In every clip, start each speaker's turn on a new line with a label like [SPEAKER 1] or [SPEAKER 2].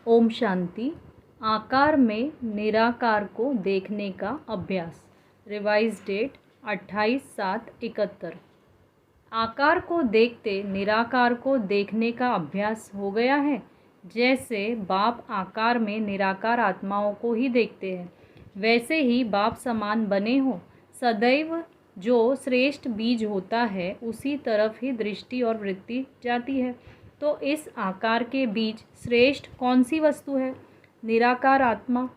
[SPEAKER 1] ओम शांति। आकार में निराकार को देखने का अभ्यास। Revise date 28/7/71। आकार को देखते निराकार को देखने का अभ्यास हो गया है। जैसे बाप आकार में निराकार आत्माओं को ही देखते हैं, वैसे ही बाप समान बने हो। सदैव जो श्रेष्ठ बीज होता है उसी तरफ ही दृष्टि और वृत्ति जाती है। तो इस आकार के बीज श्रेष्ठ कौन सी वस्तु है? निराकार आत्मा।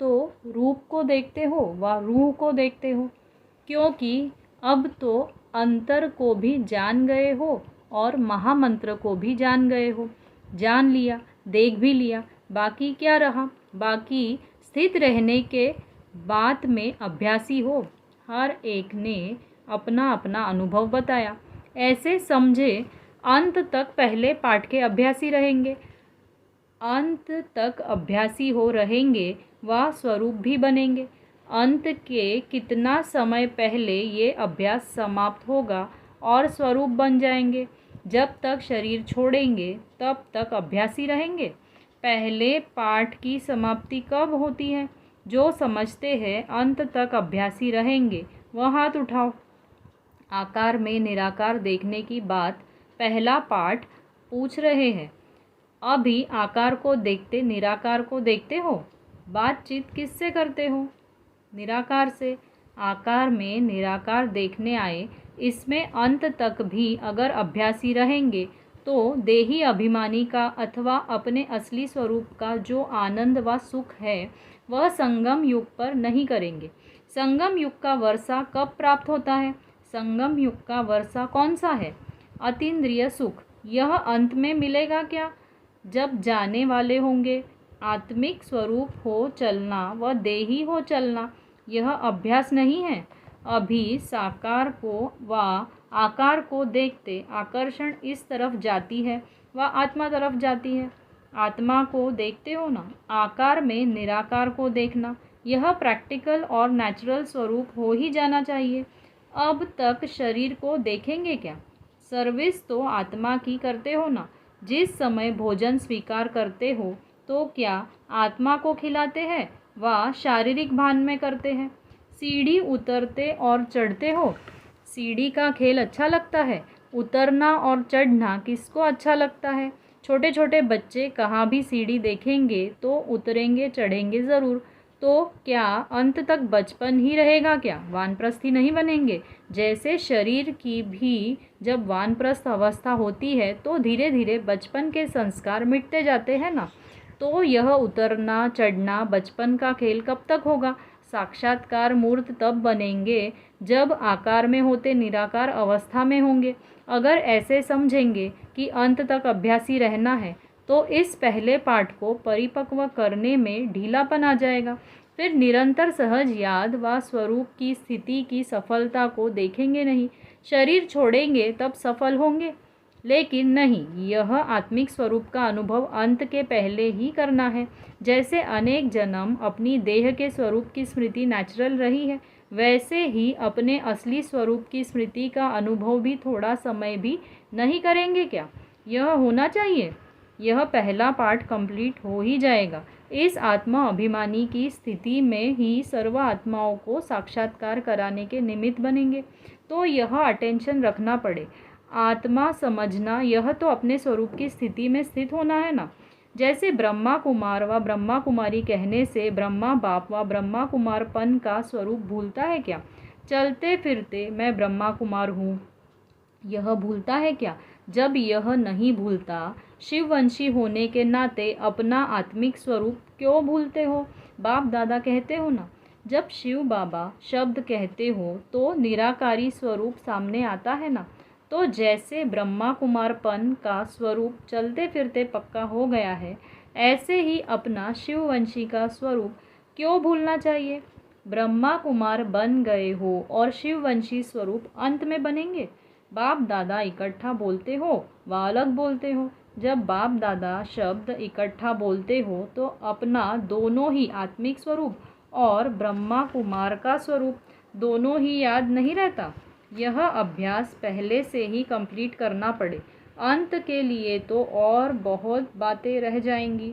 [SPEAKER 1] तो रूप को देखते हो व रूह को देखते हो, क्योंकि अब तो अंतर को भी जान गए हो और महामंत्र को भी जान गए हो। जान लिया, देख भी लिया, बाकी क्या रहा? बाकी स्थित रहने के बात में अभ्यासी हो। हर एक ने अपना अपना अनुभव बताया। ऐसे समझे अंत तक पहले पाठ के अभ्यासी रहेंगे। अंत तक अभ्यासी हो रहेंगे व स्वरूप भी बनेंगे। अंत के कितना समय पहले ये अभ्यास समाप्त होगा और स्वरूप बन जाएंगे? जब तक शरीर छोड़ेंगे तब तक अभ्यासी रहेंगे। पहले पाठ की समाप्ति कब होती है? जो समझते हैं अंत तक अभ्यासी रहेंगे वह हाथ उठाओ। आकार में निराकार देखने की बात पहला पाठ पूछ रहे हैं। अभी आकार को देखते निराकार को देखते हो। बातचीत किससे करते हो? निराकार से। आकार में निराकार देखने आए, इसमें अंत तक भी अगर अभ्यासी रहेंगे तो देही अभिमानी का अथवा अपने असली स्वरूप का जो आनंद व सुख है वह संगम युग पर नहीं करेंगे। संगम युग का वर्षा कब प्राप्त होता है? संगम युग का वर्षा कौन सा है? अतीन्द्रिय सुख। यह अंत में मिलेगा क्या? जब जाने वाले होंगे। आत्मिक स्वरूप हो चलना व देही हो चलना यह अभ्यास नहीं है। अभी साकार को व आकार को देखते आकर्षण इस तरफ जाती है व आत्मा तरफ जाती है। आत्मा को देखते हो ना। आकार में निराकार को देखना यह प्रैक्टिकल और नेचुरल स्वरूप हो ही जाना चाहिए। अब तक शरीर को देखेंगे क्या? सर्विस तो आत्मा की करते हो ना। जिस समय भोजन स्वीकार करते हो तो क्या आत्मा को खिलाते हैं व शारीरिक भान में करते हैं? सीढ़ी उतरते और चढ़ते हो। सीढ़ी का खेल अच्छा लगता है। उतरना और चढ़ना किसको अच्छा लगता है? छोटे छोटे बच्चे कहाँ भी सीढ़ी देखेंगे तो उतरेंगे चढ़ेंगे ज़रूर। तो क्या अंत तक बचपन ही रहेगा क्या? वानप्रस्थी नहीं बनेंगे? जैसे शरीर की भी जब वानप्रस्थ अवस्था होती है तो धीरे धीरे बचपन के संस्कार मिटते जाते हैं ना। तो यह उतरना चढ़ना बचपन का खेल कब तक होगा? साक्षात्कार मूर्त तब बनेंगे जब आकार में होते निराकार अवस्था में होंगे। अगर ऐसे समझेंगे कि अंत तक अभ्यासी रहना है तो इस पहले पाठ को परिपक्व करने में ढीलापन आ जाएगा। फिर निरंतर सहज याद व स्वरूप की स्थिति की सफलता को देखेंगे नहीं। शरीर छोड़ेंगे तब सफल होंगे, लेकिन नहीं, यह आत्मिक स्वरूप का अनुभव अंत के पहले ही करना है। जैसे अनेक जन्म अपनी देह के स्वरूप की स्मृति नेचुरल रही है, वैसे ही अपने असली स्वरूप की स्मृति का अनुभव भी थोड़ा समय भी नहीं करेंगे क्या? यह होना चाहिए। यह पहला पाठ कंप्लीट हो ही जाएगा। इस आत्मा अभिमानी की स्थिति में ही सर्व आत्माओं को साक्षात्कार कराने के निमित्त बनेंगे। तो यह अटेंशन रखना पड़े। आत्मा समझना यह तो अपने स्वरूप की स्थिति में स्थित होना है ना। जैसे ब्रह्मा कुमार व ब्रह्मा कुमारी कहने से ब्रह्मा बाप व ब्रह्मा कुमारपन का स्वरूप भूलता है क्या? चलते फिरते मैं ब्रह्मा कुमार हूँ यह भूलता है क्या? जब यह नहीं भूलता, शिववंशी होने के नाते अपना आत्मिक स्वरूप क्यों भूलते हो? बाप दादा कहते हो ना, जब शिव बाबा शब्द कहते हो तो निराकारी स्वरूप सामने आता है ना। तो जैसे ब्रह्मा कुमारपन का स्वरूप चलते फिरते पक्का हो गया है, ऐसे ही अपना शिववंशी का स्वरूप क्यों भूलना चाहिए? ब्रह्मा कुमार बन गए हो और शिववंशी स्वरूप अंत में बनेंगे। बाप दादा इकट्ठा बोलते हो व अलग बोलते हो। जब बाप दादा शब्द इकट्ठा बोलते हो तो अपना दोनों ही आत्मिक स्वरूप और ब्रह्मा कुमार का स्वरूप दोनों ही याद नहीं रहता। यह अभ्यास पहले से ही कंप्लीट करना पड़े। अंत के लिए तो और बहुत बातें रह जाएंगी।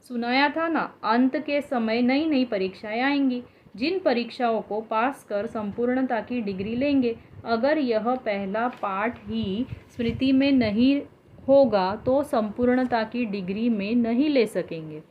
[SPEAKER 1] सुनाया था ना, अंत के समय नई नई परीक्षाएं आएंगी, जिन परीक्षाओं को पास कर संपूर्णता की डिग्री लेंगे। अगर यह पहला पाठ ही स्मृति में नहीं होगा तो संपूर्णता की डिग्री में नहीं ले सकेंगे।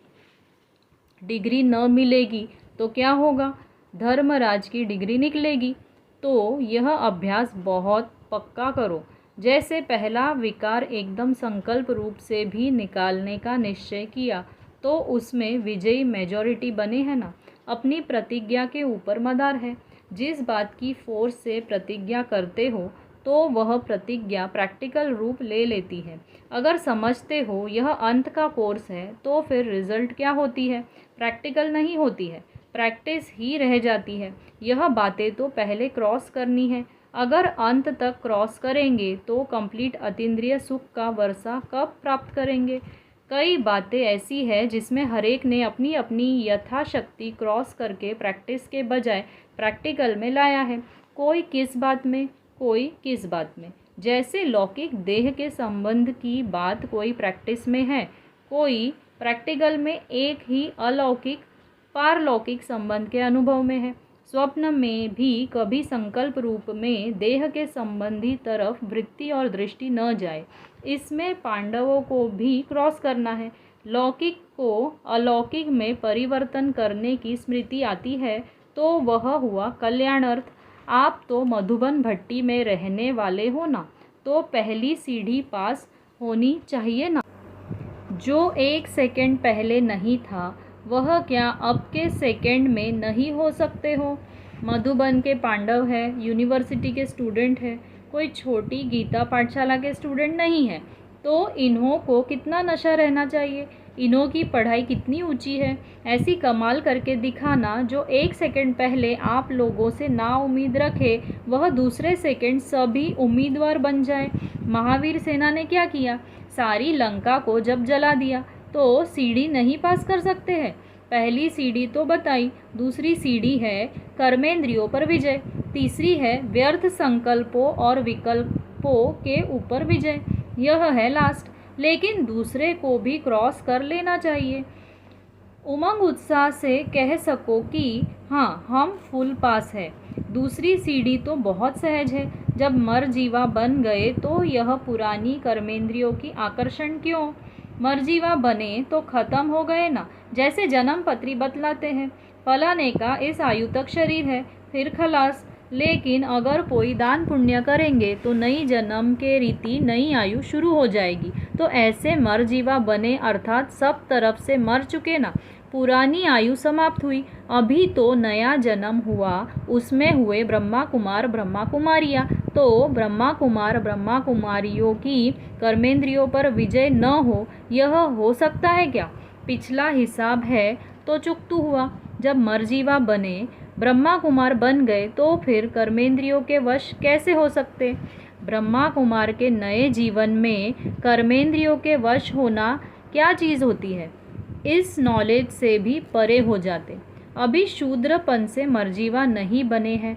[SPEAKER 1] डिग्री न मिलेगी तो क्या होगा? धर्मराज की डिग्री निकलेगी। तो यह अभ्यास बहुत पक्का करो। जैसे पहला विकार एकदम संकल्प रूप से भी निकालने का निश्चय किया तो उसमें विजयी मेजॉरिटी बने है ना। अपनी प्रतिज्ञा के ऊपर मदार है। जिस बात की फोर्स से प्रतिज्ञा करते हो तो वह प्रतिज्ञा प्रैक्टिकल रूप ले लेती है। अगर समझते हो यह अंत का कोर्स है तो फिर रिजल्ट क्या होती है? प्रैक्टिकल नहीं होती है, प्रैक्टिस ही रह जाती है। यह बातें तो पहले क्रॉस करनी है। अगर अंत तक क्रॉस करेंगे तो कंप्लीट अतीन्द्रिय सुख का वर्षा कब प्राप्त करेंगे? कई बातें ऐसी है जिसमें हर एक ने अपनी अपनी यथाशक्ति क्रॉस करके प्रैक्टिस के बजाय प्रैक्टिकल में लाया है। कोई किस बात में, कोई किस बात में। जैसे लौकिक देह के संबंध की बात कोई प्रैक्टिस में है, कोई प्रैक्टिकल में एक ही अलौकिक पारलौकिक संबंध के अनुभव में है। स्वप्न में भी कभी संकल्प रूप में देह के संबंधी तरफ वृत्ति और दृष्टि न जाए। इसमें पांडवों को भी क्रॉस करना है। लौकिक को अलौकिक में परिवर्तन करने की स्मृति आती है तो वह हुआ कल्याणार्थ। आप तो मधुबन भट्टी में रहने वाले हो ना, तो पहली सीढ़ी पास होनी चाहिए ना। जो 1 सेकंड पहले नहीं था वह क्या अब के सेकंड में नहीं हो सकते हो? मधुबन के पांडव है, यूनिवर्सिटी के स्टूडेंट है, कोई छोटी गीता पाठशाला के स्टूडेंट नहीं है। तो इन्हों को कितना नशा रहना चाहिए? इन्हों की पढ़ाई कितनी ऊंची है? ऐसी कमाल करके दिखाना जो 1 सेकंड पहले आप लोगों से ना उम्मीद रखे वह दूसरे सेकंड सभी उम्मीदवार बन जाए। महावीर सेना ने क्या किया? सारी लंका को जब जला दिया तो सीढ़ी नहीं पास कर सकते हैं। पहली सीढ़ी तो बताई, दूसरी सीढ़ी है कर्मेंद्रियों पर विजय, तीसरी है व्यर्थ संकल्पों और विकल्पों के ऊपर विजय, यह है लास्ट। लेकिन दूसरे को भी क्रॉस कर लेना चाहिए। उमंग उत्साह से कह सको कि हाँ हम फुल पास है। दूसरी सीढ़ी तो बहुत सहज है। जब मरजीवा बन गए तो यह पुरानी कर्मेंद्रियों की आकर्षण क्यों? मरजीवा बने तो खत्म हो गए ना। जैसे जन्म पत्री बतलाते हैं, फलाने का इस आयु तक शरीर है, फिर खलास। लेकिन अगर कोई दान पुण्य करेंगे तो नई जन्म के रीति नई आयु शुरू हो जाएगी। तो ऐसे मरजीवा बने अर्थात सब तरफ से मर चुके ना। पुरानी आयु समाप्त हुई, अभी तो नया जन्म हुआ, उसमें हुए ब्रह्मा कुमार ब्रह्मा कुमारियाँ। तो ब्रह्मा कुमार ब्रह्मा कुमारियों की कर्मेंद्रियों पर विजय न हो, यह हो सकता है क्या? पिछला हिसाब है तो चुकतू हुआ। जब मरजीवा बने, ब्रह्मा कुमार बन गए तो फिर कर्मेंद्रियों के वश कैसे हो सकते? ब्रह्मा कुमार के नए जीवन में कर्मेंद्रियों के वश होना क्या चीज़ होती है? इस नॉलेज से भी परे हो जाते। अभी शूद्रपन से मरजीवा नहीं बने हैं,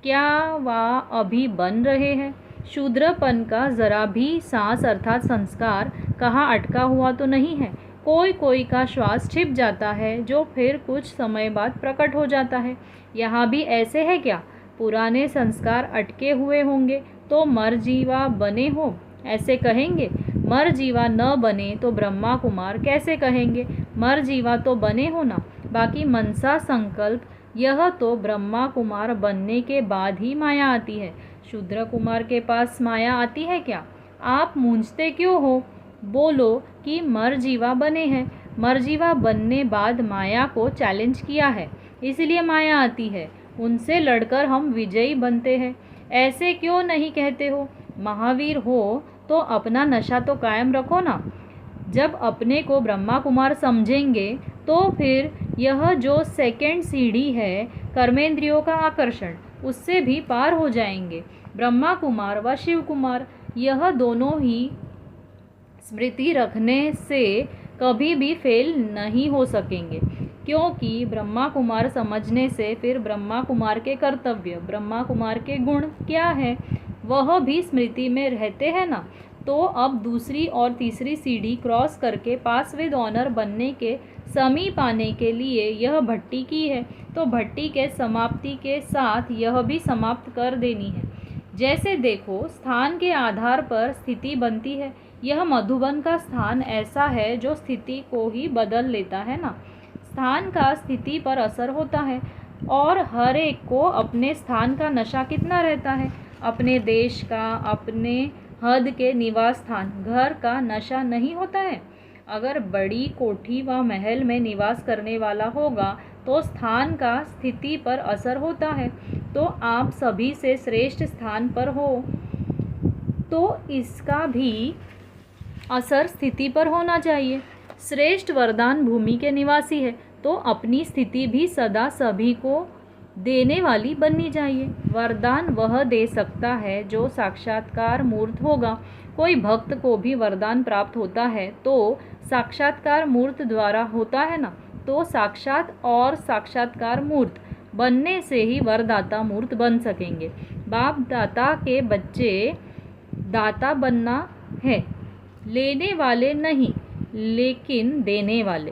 [SPEAKER 1] क्या वह अभी बन रहे हैं? शूद्रपन का जरा भी सांस अर्थात संस्कार कहाँ अटका हुआ तो नहीं है। कोई कोई का श्वास छिप जाता है जो फिर कुछ समय बाद प्रकट हो जाता है। यहाँ भी ऐसे है क्या? पुराने संस्कार अटके हुए होंगे तो मरजीवा बने हो ऐसे कहेंगे। मरजीवा न बने तो ब्रह्मा कुमार कैसे कहेंगे? मरजीवा तो बने हो ना। बाकी मनसा संकल्प, यह तो ब्रह्मा कुमार बनने के बाद ही माया आती है। शूद्र कुमार के पास माया आती है क्या? आप मूंझते क्यों हो? बोलो कि मरजीवा बने हैं। मरजीवा बनने बाद माया को चैलेंज किया है, इसलिए माया आती है। उनसे लड़कर हम विजयी बनते हैं। ऐसे क्यों नहीं कहते हो? महावीर हो तो अपना नशा तो कायम रखो ना। जब अपने को ब्रह्मा कुमार समझेंगे तो फिर यह जो सेकंड सीढ़ी है कर्मेंद्रियों का आकर्षण, उससे भी पार हो जाएंगे। ब्रह्मा कुमार व शिव कुमार, यह दोनों ही स्मृति रखने से कभी भी फेल नहीं हो सकेंगे, क्योंकि ब्रह्मा कुमार समझने से फिर ब्रह्मा कुमार के कर्तव्य, ब्रह्मा कुमार के गुण क्या है वह भी स्मृति में रहते हैं ना। तो अब दूसरी और तीसरी सीढ़ी क्रॉस करके पास विद ऑनर बनने के समीप आने के लिए यह भट्टी की है, तो भट्टी के समाप्ति के साथ यह भी समाप्त कर देनी है। जैसे देखो, स्थान के आधार पर स्थिति बनती है। यह मधुबन का स्थान ऐसा है जो स्थिति को ही बदल लेता है ना। स्थान का स्थिति पर असर होता है और हर एक को अपने स्थान का नशा कितना रहता है, अपने देश का, अपने हद के निवास स्थान घर का नशा नहीं होता है। अगर बड़ी कोठी व महल में निवास करने वाला होगा तो स्थान का स्थिति पर असर होता है। तो आप सभी से श्रेष्ठ स्थान पर हो तो इसका भी असर स्थिति पर होना चाहिए। श्रेष्ठ वरदान भूमि के निवासी है तो अपनी स्थिति भी सदा सभी को देने वाली बननी चाहिए। वरदान वह दे सकता है जो साक्षात्कार मूर्त होगा। कोई भक्त को भी वरदान प्राप्त होता है तो साक्षात्कार मूर्त द्वारा होता है ना। तो साक्षात और साक्षात्कार मूर्त बनने से ही वरदाता मूर्त बन सकेंगे। बाप दाता के बच्चे दाता बनना है, लेने वाले नहीं लेकिन देने वाले।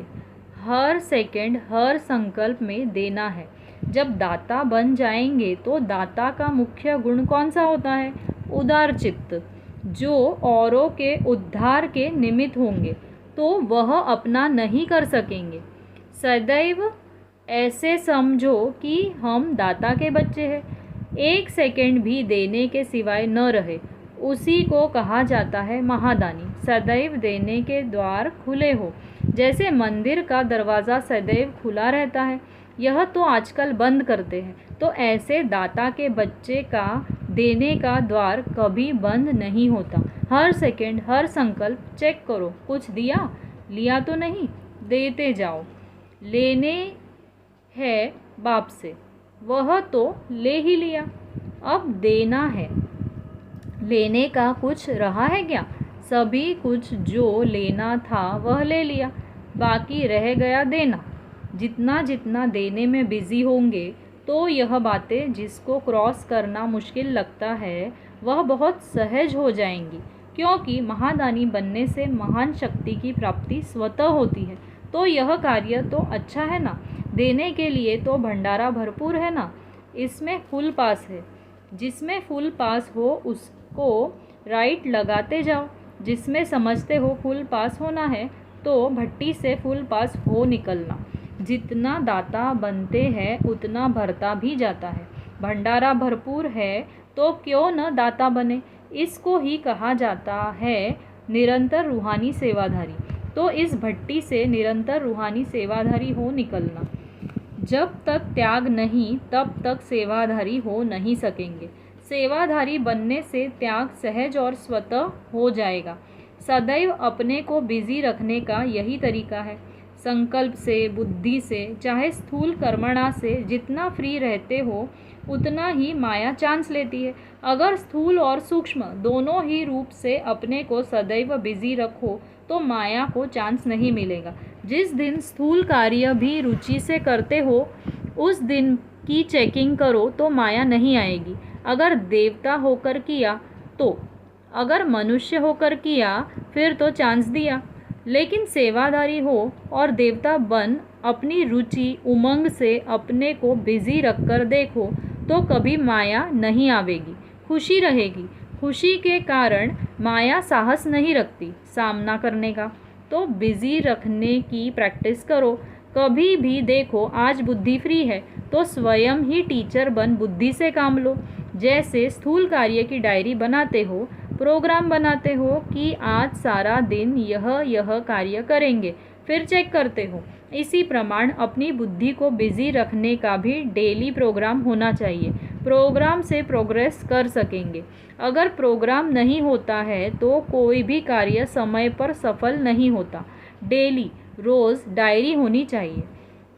[SPEAKER 1] हर सेकंड हर संकल्प में देना है। जब दाता बन जाएंगे तो दाता का मुख्य गुण कौन सा होता है? उदार चित्त, जो औरों के उद्धार के निमित्त होंगे तो वह अपना नहीं कर सकेंगे। सदैव ऐसे समझो कि हम दाता के बच्चे हैं, एक सेकंड भी देने के सिवाय न रहे, उसी को कहा जाता है महादानी। सदैव देने के द्वार खुले हो, जैसे मंदिर का दरवाज़ा सदैव खुला रहता है, यह तो आजकल बंद करते हैं। तो ऐसे दाता के बच्चे का देने का द्वार कभी बंद नहीं होता। हर सेकंड हर संकल्प चेक करो, कुछ दिया, लिया तो नहीं, देते जाओ। लेने है बाप से, वह तो ले ही लिया, अब देना है। लेने का कुछ रहा है क्या? सभी कुछ जो लेना था वह ले लिया, बाकी रह गया देना। जितना जितना देने में बिजी होंगे तो यह बातें जिसको क्रॉस करना मुश्किल लगता है वह बहुत सहज हो जाएंगी, क्योंकि महादानी बनने से महान शक्ति की प्राप्ति स्वतः होती है। तो यह कार्य तो अच्छा है ना। देने के लिए तो भंडारा भरपूर है ना, इसमें फुल पास है। जिसमें फुल पास हो उसको राइट लगाते जाओ। जिसमें समझते हो फुल पास होना है तो भट्टी से फुल पास हो निकलना। जितना दाता बनते हैं उतना भरता भी जाता है। भंडारा भरपूर है तो क्यों न दाता बने। इसको ही कहा जाता है निरंतर रूहानी सेवाधारी। तो इस भट्टी से निरंतर रूहानी सेवाधारी हो निकलना। जब तक त्याग नहीं तब तक सेवाधारी हो नहीं सकेंगे। सेवाधारी बनने से त्याग सहज और स्वतः हो जाएगा। सदैव अपने को बिजी रखने का यही तरीका है। संकल्प से, बुद्धि से, चाहे स्थूल कर्मणा से जितना फ्री रहते हो उतना ही माया चांस लेती है। अगर स्थूल और सूक्ष्म दोनों ही रूप से अपने को सदैव बिजी रखो तो माया को चांस नहीं मिलेगा। जिस दिन स्थूल कार्य भी रुचि से करते हो उस दिन की चेकिंग करो तो माया नहीं आएगी। अगर देवता होकर किया तो, अगर मनुष्य होकर किया फिर तो चांस दिया। लेकिन सेवादारी हो और देवता बन अपनी रुचि उमंग से अपने को बिजी रखकर देखो तो कभी माया नहीं आवेगी, खुशी रहेगी। खुशी के कारण माया साहस नहीं रखती सामना करने का। तो बिजी रखने की प्रैक्टिस करो। कभी भी देखो आज बुद्धि फ्री है तो स्वयं ही टीचर बन बुद्धि से काम लो। जैसे स्थूल कार्य की डायरी बनाते हो, प्रोग्राम बनाते हो कि आज सारा दिन यह कार्य करेंगे, फिर चेक करते हो। इसी प्रमाण अपनी बुद्धि को बिजी रखने का भी डेली प्रोग्राम होना चाहिए। प्रोग्राम से प्रोग्रेस कर सकेंगे। अगर प्रोग्राम नहीं होता है तो कोई भी कार्य समय पर सफल नहीं होता। डेली रोज़ डायरी होनी चाहिए,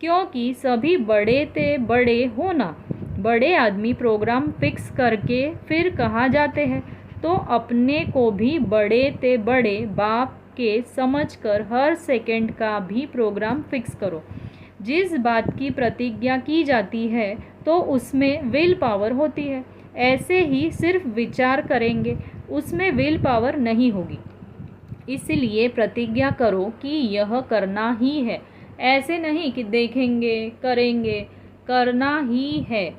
[SPEAKER 1] क्योंकि सभी बड़े ते बड़े होना। बड़े आदमी प्रोग्राम फिक्स करके फिर कहाँ जाते हैं, तो अपने को भी बड़े ते बड़े बाप के समझकर हर सेकंड का भी प्रोग्राम फिक्स करो। जिस बात की प्रतिज्ञा की जाती है तो उसमें विल पावर होती है। ऐसे ही सिर्फ विचार करेंगे, उसमें विल पावर नहीं होगी। इसलिए प्रतिज्ञा करो कि यह करना ही है। ऐसे नहीं कि देखेंगे, करेंगे, करना ही है।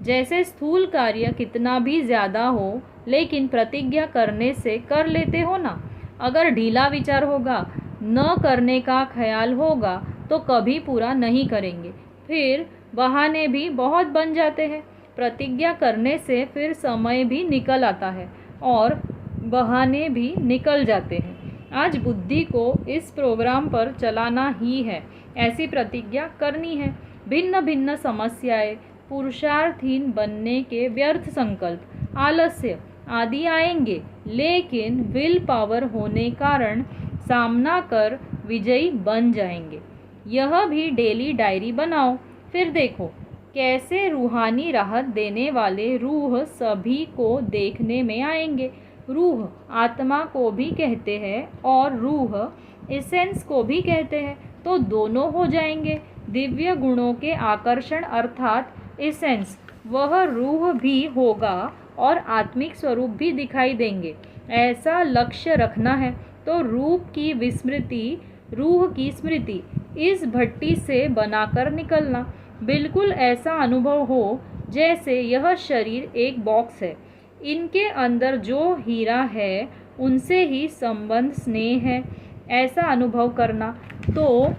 [SPEAKER 1] जैसे स्थूल कार्य कितना भी ज़्यादा हो, लेकिन प्रतिज्ञा करने से कर लेते हो ना। अगर ढीला विचार होगा, न करने का ख्याल होगा, तो कभी पूरा नहीं करेंगे। फिर बहाने भी बहुत बन जाते हैं। प्रतिज्ञा करने से फिर समय भी निकल आता है और बहाने भी निकल जाते हैं। आज बुद्धि को इस प्रोग्राम पर चलाना ही है, ऐसी प्रतिज्ञा करनी है। भिन्न भिन्न समस्याएं, पुरुषार्थहीन बनने के व्यर्थ संकल्प, आलस्य आदि आएंगे, लेकिन विल पावर होने कारण सामना कर विजयी बन जाएंगे। यह भी डेली डायरी बनाओ, फिर देखो कैसे रूहानी राहत देने वाले रूह सभी को देखने में आएंगे। रूह आत्मा को भी कहते हैं और रूह एसेंस को भी कहते हैं, तो दोनों हो जाएंगे। दिव्य गुणों के आकर्षण अर्थात एसेंस, वह रूह भी होगा और आत्मिक स्वरूप भी दिखाई देंगे। ऐसा लक्ष्य रखना है तो रूप की विस्मृति, रूह की स्मृति इस भट्टी से बनाकर निकलना। बिल्कुल ऐसा अनुभव हो जैसे यह शरीर एक बॉक्स है, इनके अंदर जो हीरा है उनसे ही संबंध स्नेह है, ऐसा अनुभव करना। तो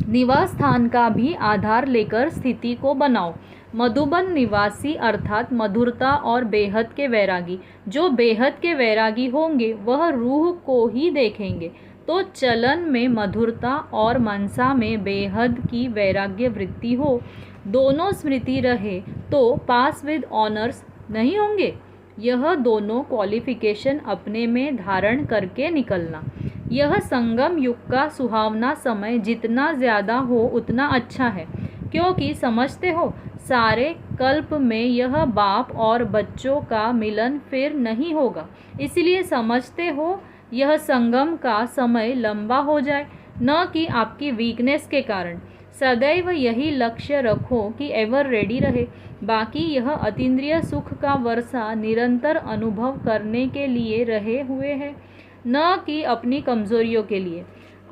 [SPEAKER 1] निवास स्थान का भी आधार लेकर स्थिति को बनाओ। मधुबन निवासी अर्थात मधुरता और बेहद के वैरागी। जो बेहद के वैरागी होंगे वह रूह को ही देखेंगे। तो चलन में मधुरता और मनसा में बेहद की वैराग्य वृत्ति हो, दोनों स्मृति रहे तो पास विद ऑनर्स नहीं होंगे। यह दोनों क्वालिफिकेशन अपने में धारण करके निकलना। यह संगम युग का सुहावना समय जितना ज़्यादा हो उतना अच्छा है, क्योंकि समझते हो सारे कल्प में यह बाप और बच्चों का मिलन फिर नहीं होगा। इसलिए समझते हो यह संगम का समय लंबा हो जाए, न कि आपकी वीकनेस के कारण। सदैव यही लक्ष्य रखो कि एवर रेडी रहे। बाकी यह अतीन्द्रिय सुख का वर्षा निरंतर अनुभव करने के लिए रहे हुए है, न कि अपनी कमजोरियों के लिए।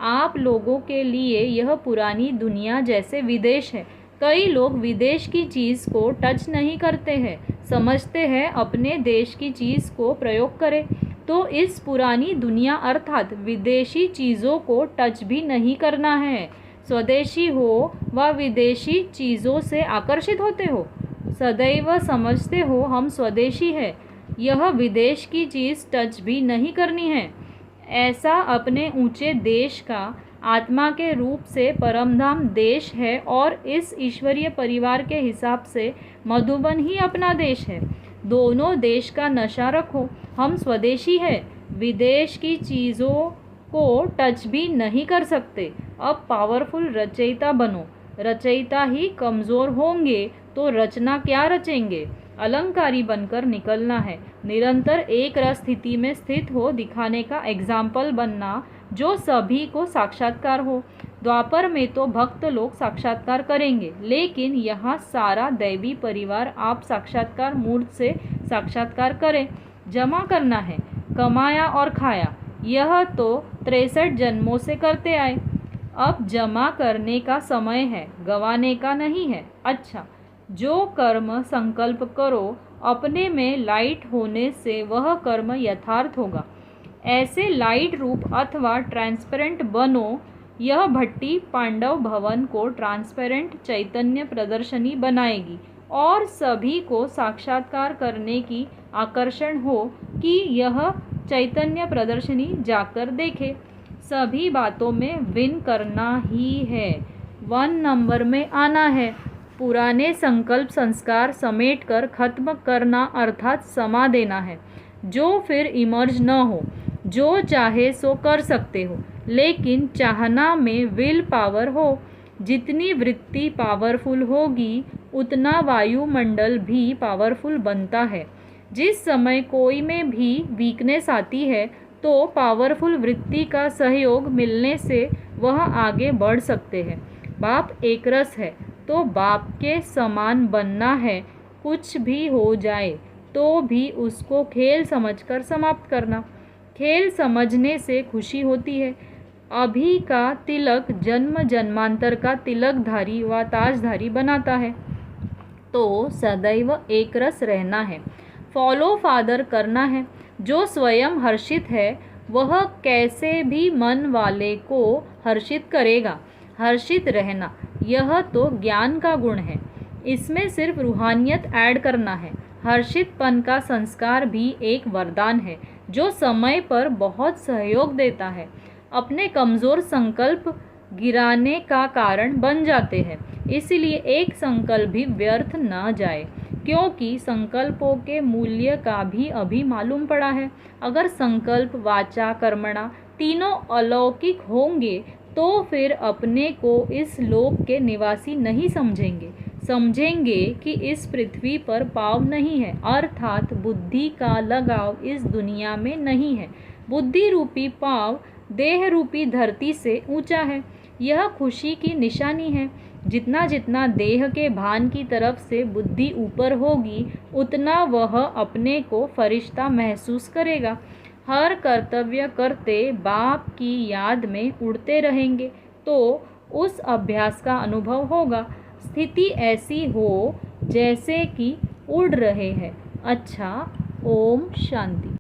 [SPEAKER 1] आप लोगों के लिए यह पुरानी दुनिया जैसे विदेश है। कई लोग विदेश की चीज़ को टच नहीं करते हैं, समझते हैं अपने देश की चीज़ को प्रयोग करें। तो इस पुरानी दुनिया अर्थात विदेशी चीज़ों को टच भी नहीं करना है। स्वदेशी हो व विदेशी चीज़ों से आकर्षित होते हो, सदैव समझते हो हम स्वदेशी है, यह विदेश की चीज़ टच भी नहीं करनी है। ऐसा अपने ऊंचे देश का आत्मा के रूप से परमधाम देश है और इस ईश्वरीय परिवार के हिसाब से मधुबन ही अपना देश है। दोनों देश का नशा रखो। हम स्वदेशी है, विदेश की चीज़ों को टच भी नहीं कर सकते। अब पावरफुल रचयिता बनो। रचयिता ही कमज़ोर होंगे तो रचना क्या रचेंगे। अलंकारी बनकर निकलना है। निरंतर एक रस स्थिति में स्थित हो दिखाने का एग्जाम्पल बनना, जो सभी को साक्षात्कार हो। द्वापर में तो भक्त लोग साक्षात्कार करेंगे, लेकिन यहाँ सारा दैवी परिवार आप साक्षात्कार मूर्त से साक्षात्कार करें। जमा करना है, कमाया और खाया, यह तो 63 जन्मों से करते आए। अब जमा करने का समय है, गंवाने का नहीं है। अच्छा, जो कर्म संकल्प करो अपने में लाइट होने से वह कर्म यथार्थ होगा। ऐसे लाइट रूप अथवा ट्रांसपेरेंट बनो। यह भट्टी पांडव भवन को ट्रांसपेरेंट चैतन्य प्रदर्शनी बनाएगी और सभी को साक्षात्कार करने की आकर्षण हो कि यह चैतन्य प्रदर्शनी जाकर देखे। सभी बातों में विन करना ही है, 1 नंबर में आना है। पुराने संकल्प संस्कार समेटकर खत्म करना अर्थात समा देना है, जो फिर इमर्ज न हो। जो चाहे सो कर सकते हो, लेकिन चाहना में विल पावर हो। जितनी वृत्ति पावरफुल होगी उतना वायुमंडल भी पावरफुल बनता है। जिस समय कोई में भी वीकनेस आती है तो पावरफुल वृत्ति का सहयोग मिलने से वह आगे बढ़ सकते हैं। बाप एक रस है तो बाप के समान बनना है, कुछ भी हो जाए। तो भी उसको खेल समझकर समाप्त करना। खेल समझने से खुशी होती है। अभी का तिलक जन्म जन्मांतर का तिलकधारी व ताजधारी बनाता है। तो सदैव एक रस रहना है, फॉलो फादर करना है। जो स्वयं हर्षित है वह कैसे भी मन वाले को हर्षित करेगा। हर्षित रहना यह तो ज्ञान का गुण है, इसमें सिर्फ रूहानियत ऐड करना है। हर्षितपन का संस्कार भी एक वरदान है जो समय पर बहुत सहयोग देता है। अपने कमज़ोर संकल्प गिराने का कारण बन जाते हैं, इसलिए एक संकल्प भी व्यर्थ न जाए, क्योंकि संकल्पों के मूल्य का भी अभी मालूम पड़ा है। अगर संकल्प वाचा कर्मणा तीनों अलौकिक होंगे तो फिर अपने को इस लोक के निवासी नहीं समझेंगे। समझेंगे कि इस पृथ्वी पर पाँव नहीं है, अर्थात बुद्धि का लगाव इस दुनिया में नहीं है। बुद्धि रूपी पाँव देह रूपी धरती से ऊंचा है, यह खुशी की निशानी है। जितना जितना देह के भान की तरफ से बुद्धि ऊपर होगी उतना वह अपने को फरिश्ता महसूस करेगा। हर कर्तव्य करते बाप की याद में उड़ते रहेंगे तो उस अभ्यास का अनुभव होगा। स्थिति ऐसी हो जैसे कि उड़ रहे हैं। अच्छा, ओम शांति।